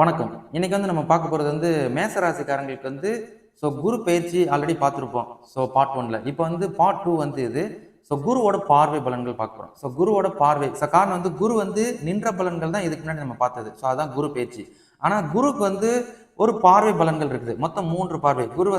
வணக்கம். இன்னைக்கு நம்ம பார்க்க போறது மேச ராசிக்காரங்களுக்கு குரு பயிற்சி ஆல்ரெடி பார்த்துருப்போம். பார்ட் 1ல. இப்போ பார்ட் 2 இது. குருவோட பார்வை பலன்கள் பார்க்க போறோம். குருவோட பார்வை. காரணம் குரு நின்ற பலன்கள் தான் இதுக்கு முன்னாடி நம்ம பார்த்தது. அதான் குரு பயிற்சி. ஆனா குருக்கு ஒரு பார்வை பலன்கள் இருக்குது. மொத்தம் 3 பார்வை. குரு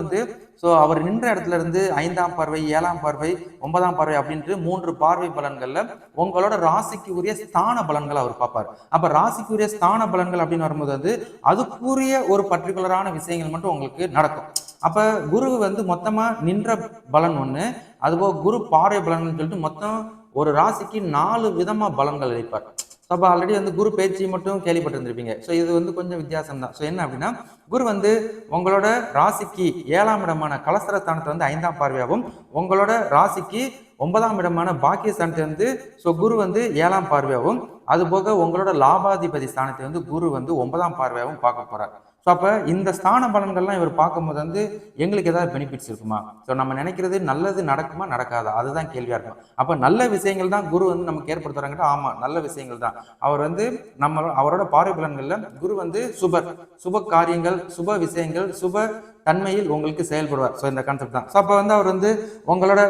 அவர் நின்ற இடத்துல இருந்து 5ஆம் பார்வை, 7ஆம் பார்வை, 9ஆம் பார்வை அப்படின்ட்டு 3 பார்வை பலன்கள்ல உங்களோட ராசிக்கு உரிய ஸ்தான பலன்கள் அவர் பார்ப்பார். அப்ப ராசிக்கு உரிய ஸ்தான பலன்கள் அப்படின்னு வரும்போது அதுக்குரிய ஒரு பர்டிகுலரான விஷயங்கள் மட்டும் உங்களுக்கு நடக்கும். அப்ப குரு மொத்தமா நின்ற பலன் ஒண்ணு, அதுபோக குரு பார்வை பலன்கள் சொல்லிட்டு மொத்தம் ஒரு ராசிக்கு 4 விதமா பலன்கள் அளிப்பார். அப்போ ஆல்ரெடி குரு பயிற்சி மட்டும் கேள்விப்பட்டிருந்திருப்பீங்க. இது கொஞ்சம் வித்தியாசம் தான். என்ன அப்படின்னா குரு உங்களோட ராசிக்கு 7ஆம் இடமான கலஸ்திரஸ்தானத்தை 5ஆம் பார்வையாகவும், உங்களோட ராசிக்கு 9ஆம் இடமான பாக்கியஸ்தானத்தை குரு 7ஆம் பார்வையாகவும், அது போக உங்களோட லாபாதிபதி ஸ்தானத்தை குரு 9ஆம் பார்வையாகவும் பார்க்க போறார். அப்ப இந்த ஸ்தான பலன்கள்லாம் இவர் பார்க்கும்போது எங்களுக்கு ஏதாவது பெனிஃபிட்ஸ் இருக்குமா? நம்ம நினைக்கிறது நல்லது நடக்குமா நடக்காதா? அதுதான் கேள்வியா இருக்கும். அப்ப நல்ல விஷயங்கள் தான் குரு நமக்கு ஏற்படுத்துறாங்க. ஆமா, நல்ல விஷயங்கள் தான். அவர் அவரோட பார்வை பலன்கள்ல குரு சுப காரியங்கள், சுப விஷயங்கள், சுப தன்மையில் உங்களுக்கு செயல்படுவார். இந்த கான்செப்ட் தான். அப்ப அவர் உங்களோட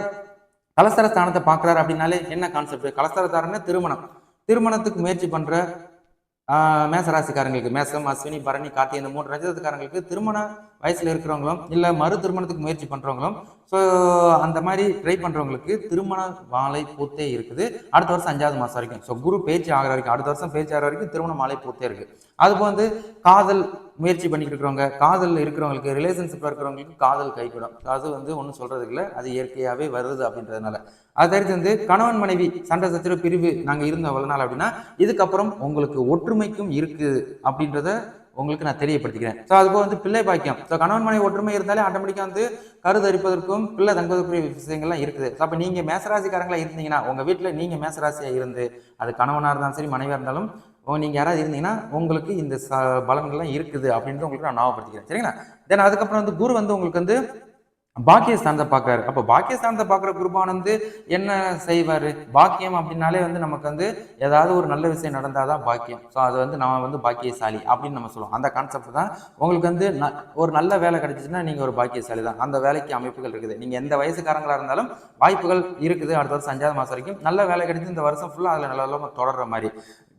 கலஸ்தர ஸ்தானத்தை பார்க்கிறாரு அப்படின்னாலே என்ன கான்செப்ட்? கலஸ்தரத்தாரன்னு திருமணத்துக்கு முயற்சி பண்ற மேசராசிக்காரங்களுக்கு, மேசம், அஸ்வினி, பரணி, கார்த்திகை இந்த 3 நட்சத்திரக்காரங்களுக்கு திருமண வயசுல இருக்கிறவங்களும் இல்ல மறு திருமணத்துக்கு முயற்சி பண்றவங்களும் அந்த மாதிரி ட்ரை பண்றவங்களுக்கு திருமண மாலை பூத்தே இருக்குது. அடுத்த வருஷம் 5ஆவது மாசம் வரைக்கும். குரு பேச்சு ஆகிற வரைக்கும், அடுத்த வருஷம் பேச்சு ஆகிற வரைக்கும் திருமண மாலை பூத்தே இருக்கு. அதுபோல் காதல் முயற்சி பண்ணிட்டு இருக்கிறவங்க, காதல் இருக்கிறவங்களுக்கு, ரிலேஷன்ஷிப்ல இருக்கிறவங்களுக்கு காதல் கைக்கூடும். அது ஒன்றும் சொல்றதுக்கு இல்லை, அது இயற்கையாவே வருது அப்படின்றதுனால. அது தெரிஞ்சு கணவன் மனைவி சண்டை சச்சரவு பிரிவு நாங்க இருந்தோம் எவ்வளவு நாள் அப்படின்னா, இதுக்கப்புறம் உங்களுக்கு ஒற்றுமைக்கும் இருக்கு அப்படின்றத உங்களுக்கு நான் தெரியப்படுத்திக்கிறேன். அதுபோல் பிள்ளை பாக்கியம். கணவன் மனைவி ஒற்றுமை இருந்தாலே ஆட்டோமேட்டிக்கா கருதரிப்பதற்கும் பிள்ளை தங்குவதற்குரிய விஷயங்கள்லாம் இருக்குது. அப்ப நீங்க மேசராசிக்காரங்களா இருந்தீங்கன்னா, உங்க வீட்டுல நீங்க மேசராசியா இருந்து, அது கணவனா இருந்தாலும் சரி, மனைவியா இருந்தாலும் நீங்க யாராவது இருந்தீங்கன்னா உங்களுக்கு இந்த பலன்கள்லாம் இருக்குது அப்படின்றது உங்களுக்கு நான் ஞாபகப்படுத்திக்கிறேன். சரிங்களா? தென் அதுக்கப்புறம் குரு உங்களுக்கு பாக்கியஸ்தானத்தை பார்க்கறாரு. அப்போ பாக்கியஸ்தானத்தை பார்க்குற குருபான் என்ன செய்வாரு? பாக்கியம் அப்படின்னாலே நமக்கு ஏதாவது ஒரு நல்ல விஷயம் நடந்தாதான் பாக்கியம். அது நான் பாக்கியசாலி அப்படின்னு நம்ம சொல்லுவோம். அந்த கான்செப்ட் தான். உங்களுக்கு ஒரு நல்ல வேலை கிடைச்சிச்சுன்னா நீங்க ஒரு பாக்கியசாலி தான். அந்த வேலைக்கு அமைப்புகள் இருக்குது. நீங்க எந்த வயசுக்காரங்களா இருந்தாலும் வாய்ப்புகள் இருக்குது. அடுத்த வருஷம் 5ஆவது மாசம் வரைக்கும் நல்ல வேலை கிடைச்சு இந்த வருஷம் ஃபுல்லா அதுல நல்ல தொடர்ற மாதிரி.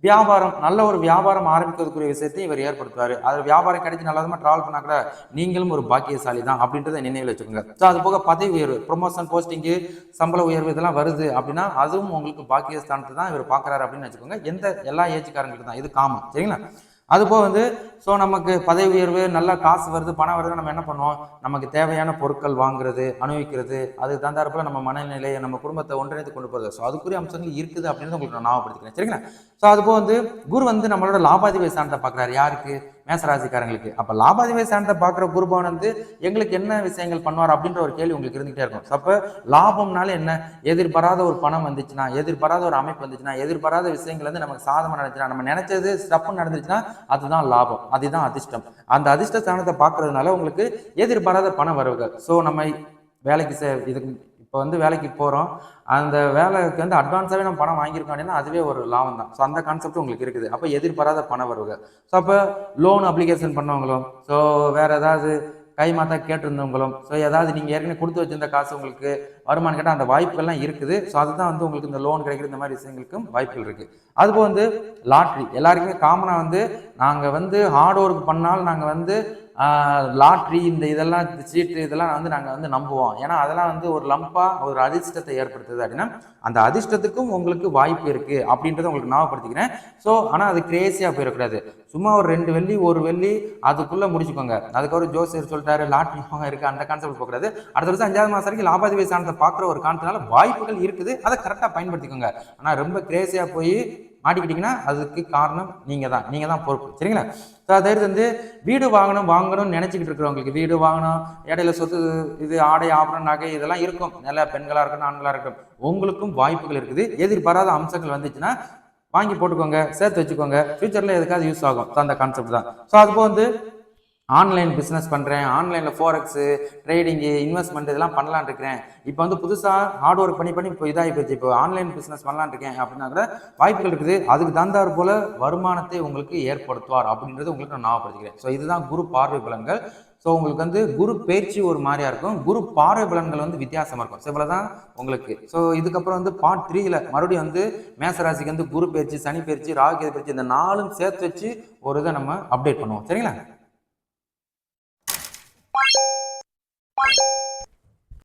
வியாபாரம், நல்ல ஒரு வியாபாரம் ஆரம்பிக்கிறதுக்குரிய விஷயத்தையும் இவர் ஏற்படுத்துவாரு. அது வியாபாரம் கிடைச்சி நல்லதுமா டிராவல் பண்ணா கூட நீங்களும் ஒரு பாக்கியசாலி தான் அப்படின்றத நினைவில் வச்சுக்கோங்க. அது போக பதவி உயர்வு, ப்ரொமோஷன், போஸ்டிங்கு, சம்பள உயர்வு இதெல்லாம் வருது அப்படின்னா அதுவும் உங்களுக்கு பாக்கியஸ்தானத்தை தான் இவர் பார்க்கறாரு அப்படின்னு வச்சுக்கோங்க. எல்லா ஏஜ்காரங்களுக்கு தான் இது காமன். சரிங்களா? அதுபோக நமக்கு பதவி உயர்வு, நல்லா காசு வருது, பணம் வருது, நம்ம என்ன பண்ணுவோம்? நமக்கு தேவையான பொருட்கள் வாங்குறது, அனுபவிக்கிறது, அதுக்கு தகுந்தாற்போல நம்ம மனநிலையை, நம்ம குடும்பத்தை ஒன்றிணைத்து கொண்டு போறது. அதுக்குரிய அம்சங்கள் இருக்குது அப்படின்னு உங்களுக்கு நான் ஞாபகப்படுத்திக்கிறேன். சரிங்களா? அதுபோக குரு நம்மளோட லாபாதிபதி ஸ்தானத்தை பார்க்குறாரு. யாருக்கு? மேசராசிக்காரங்களுக்கு. அப்ப லாபாதிபதி ஸ்தானத்தை பார்க்குற குருபவன் எங்களுக்கு என்ன விஷயங்கள் பண்ணுவார் அப்படின்ற ஒரு கேள்வி உங்களுக்கு இருந்துகிட்டே இருக்கும். அப்ப லாபம்னால என்ன? எதிர்பாராத ஒரு பணம் வந்துச்சுன்னா, எதிர்பாராத ஒரு அமைப்பு வந்துச்சுன்னா, எதிர்பாராத விஷயங்கள் நமக்கு சாதகம் நடந்துச்சுன்னா, நம்ம நினைச்சது ஸ்டப்பு நடந்துச்சுன்னா அதுதான் லாபம், அதுதான் அதிர்ஷ்டம். அந்த அதிர்ஷ்ட ஸ்தானத்தை பார்க்கறதுனால உங்களுக்கு எதிர்பாராத பண வரவுகள். நம்ம வேலைக்கு இதுக்கு இப்போ வேலைக்கு போகிறோம், அந்த வேலைக்கு அட்வான்ஸாகவே நம்ம பணம் வாங்கியிருக்கோம் அப்படின்னா அதுவே ஒரு லாபம் தான். அந்த கான்செப்ட் உங்களுக்கு இருக்குது. அப்போ எதிர்பாராத பண வருவாங்க. அப்போ லோன் அப்ளிகேஷன் பண்ணவங்களும், வேற ஏதாவது கை மாத்தா கேட்டிருந்தவங்களும், ஏதாவது நீங்கள் ஏற்கனவே கொடுத்து வச்சிருந்த காசு உங்களுக்கு வருமானம் கேட்டால் அந்த வாய்ப்புகள்லாம் இருக்குது. அதுதான் உங்களுக்கு இந்த லோன் கிடைக்கிற இந்த மாதிரி விஷயங்களுக்கும் வாய்ப்புகள் இருக்குது. அதுபோல் லாட்ரி எல்லாருக்குமே காமனாக நாங்கள் ஹார்ட் ஒர்க் பண்ணால் நாங்கள் லாட்ரி இந்த இதெல்லாம் சீட்டு இதெல்லாம் நாங்கள் நம்புவோம். ஏன்னா அதெல்லாம் ஒரு லம்பா ஒரு அதிர்ஷ்டத்தை ஏற்படுத்துது அப்படின்னா அந்த அதிர்ஷ்டத்துக்கும் உங்களுக்கு வாய்ப்பு இருக்கு அப்படின்றத உங்களுக்கு ஞாபகப்படுத்திக்கிறேன். ஆனால் அது கிரேசியா போயிடக்கூடாது. சும்மா ஒரு 2 வெள்ளி 1 வெள்ளி அதுக்குள்ள முடிச்சுக்கோங்க. அதுக்கப்புறம் ஜோசியர் சொல்லிட்டாரு லாட்ரி இருக்கு அந்த கான்செப்ட் போகக்கூடாது. அடுத்த வருஷம் 5ஆவது மாசம் வரைக்கும் லாபாதிபதி ஸ்தானத்தை பார்க்குற ஒரு காரணத்தினால வாய்ப்புகள் இருக்குது. அதை கரெக்டாக பயன்படுத்திக்கோங்க. ஆனால் ரொம்ப கிரேசியா போய் மாட்டிக்கிட்டீங்கன்னா அதுக்கு காரணம் நீங்க தான் பொறுப்பு. சரிங்களா? அதாவது வீடு வாங்கணும்னு நினைச்சுக்கிட்டு இருக்கிறவங்களுக்கு, வீடு வாங்கணும், இடையில சொத்து, இது ஆடை ஆபரணம் நகை இதெல்லாம் இருக்கும். நல்ல பெண்களா இருக்கட்டும் ஆண்களா இருக்கட்டும், உங்களுக்கும் வாய்ப்புகள் இருக்குது. எதிர்பாராத அம்சங்கள் வந்துச்சுன்னா வாங்கி போட்டுக்கோங்க, சேர்த்து வச்சுக்கோங்க, ஃபியூச்சர்ல எதுக்காவது யூஸ் ஆகும். அந்த கான்செப்ட் தான். அதுபோல் ஆன்லைன் பிஸ்னஸ் பண்ணுறேன், ஆன்லைனில் ஃபோரெக்ஸு, ட்ரேடிங்கு, இன்வெஸ்ட்மெண்ட் இதெல்லாம் பண்ணலான்னு இருக்கிறேன். இப்போ வந்து புதுசாக ஹார்ட் ஒர்க் பண்ணி பண்ணி இப்போ இதாகி போச்சு. இப்போ ஆன்லைன் பிஸ்னஸ் பண்ணலான்னு இருக்கேன் அப்படின்னா கூட வாய்ப்புகள் இருக்குது. அதுக்கு தகுந்தாற் போல வருமானத்தை உங்களுக்கு ஏற்படுத்துவார் அப்படின்றது உங்களுக்கு நான் ஞாபகப்படுத்திக்கிறேன். ஸோ இதுதான் குரு பார்வை பலன்கள். ஸோ உங்களுக்கு வந்து குரு பயிற்சி ஒரு மாதிரியா இருக்கும், குரு பார்வை பலன்கள் வந்து வித்தியாசமாக இருக்கும். ஸோ இவ்வளோதான் உங்களுக்கு. ஸோ இதுக்கப்புறம் வந்து பார்ட் 3ல மறுபடியும் வந்து மேசராசிக்கு வந்து குரு பயிற்சி, சனி பயிற்சி, ராகு கேது பயிற்சி இந்த 4ம் சேர்த்து வச்சு ஒரு இதை நம்ம அப்டேட் பண்ணுவோம். சரிங்களா?